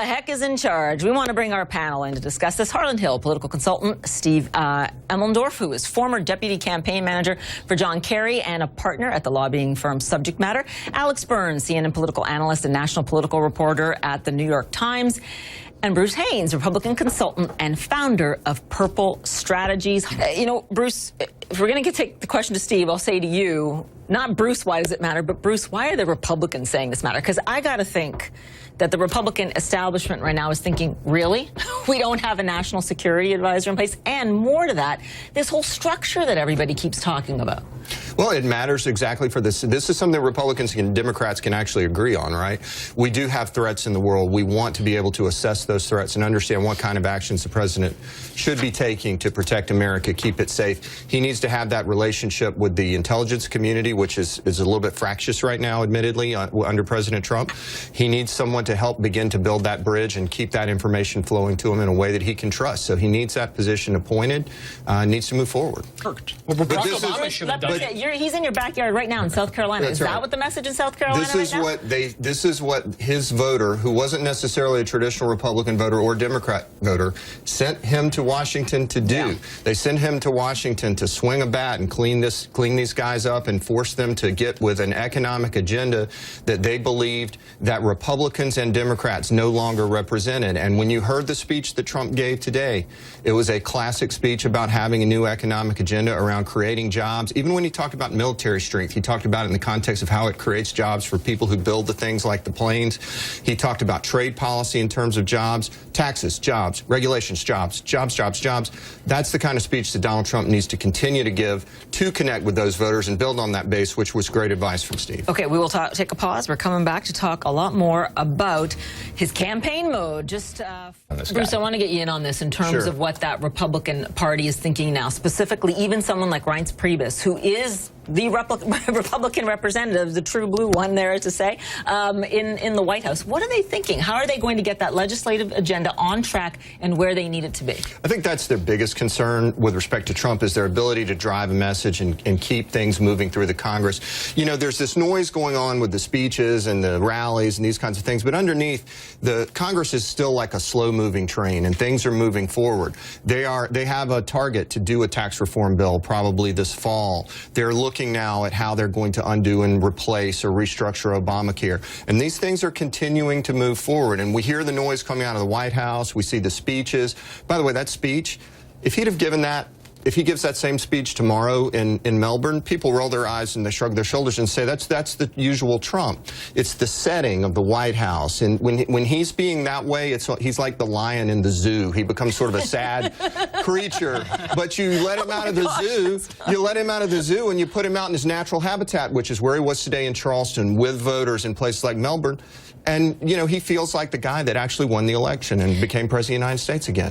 heck is in charge? We want to bring our panel in to discuss this. Harlan Hill, political consultant, Steve Elmendorf, who is former deputy campaign manager for John Kerry and a partner at the lobbying firm Subject Matter, Alex Burns, CNN political analyst and national political reporter at the New York Times, and Bruce Haynes, Republican consultant and founder of Purple Strategies. You know, Bruce, if we're going to take the question to Steve, I'll say to you, not Bruce, why does it matter, but Bruce, why are the Republicans saying this matter? Because I got to think that the Republican establishment right now is thinking, really? We don't have a national security advisor in place? And more to that, this whole structure that everybody keeps talking about. Well, it matters exactly for this. This is something that Republicans and Democrats can actually agree on, right? We do have threats in the world. We want to be able to assess those threats and understand what kind of actions the president should be taking to protect America, keep it safe. He needs to have that relationship with the intelligence community, which is a little bit fractious right now, admittedly, under President Trump. He needs someone to help begin to build that bridge and keep that information flowing to him in a way that he can trust. So he needs that position appointed, needs to move forward. Well, Barack Obama should have done it. He's in your backyard right now in South Carolina. That's is that right. what the message in South Carolina This is what his voter, who wasn't necessarily a traditional Republican voter or Democrat voter, sent him to Washington to do. Yeah. They sent him to Washington to swing a bat and clean these guys up and force them to get with an economic agenda that they believed that Republicans and Democrats no longer represented. And when you heard the speech that Trump gave today, it was a classic speech about having a new economic agenda around creating jobs. Even when he talked about military strength, he talked about it in the context of how it creates jobs for people who build the things like the planes. He talked about trade policy in terms of jobs, taxes, jobs, regulations, jobs, jobs, jobs, jobs. That's the kind of speech that Donald Trump needs to continue to give to connect with those voters and build on that base, which was great advice from Steve. Okay, we will take a pause. We're coming back to talk a lot more about his campaign mode. Just, Bruce, I want to get you in on this in terms of what that Republican Party is thinking now, specifically even someone like Reince Priebus, who is the Republican representative, the true blue one there to say, in the White House. What are they thinking? How are they going to get that legislative agenda on track and where they need it to be? I think that's their biggest concern with respect to Trump, is their ability to drive a message and keep things moving through the Congress. You know, there's this noise going on with the speeches and the rallies and these kinds of things, but underneath, the Congress is still like a slow-moving train, and things are moving forward. They have a target to do a tax reform bill probably this fall. They're looking now at how they're going to undo and replace or restructure Obamacare. And these things are continuing to move forward. And we hear the noise coming out of the White House. We see the speeches. By the way, that speech, if he'd have given that, if he gives that same speech tomorrow in Melbourne, people roll their eyes and they shrug their shoulders and say, that's the usual Trump. It's the setting of the White House. And when he's being that way, he's like the lion in the zoo. He becomes sort of a sad creature. But you let him out of the zoo, and you put him out in his natural habitat, which is where he was today in Charleston with voters in places like Melbourne. And, you know, he feels like the guy that actually won the election and became president of the United States again.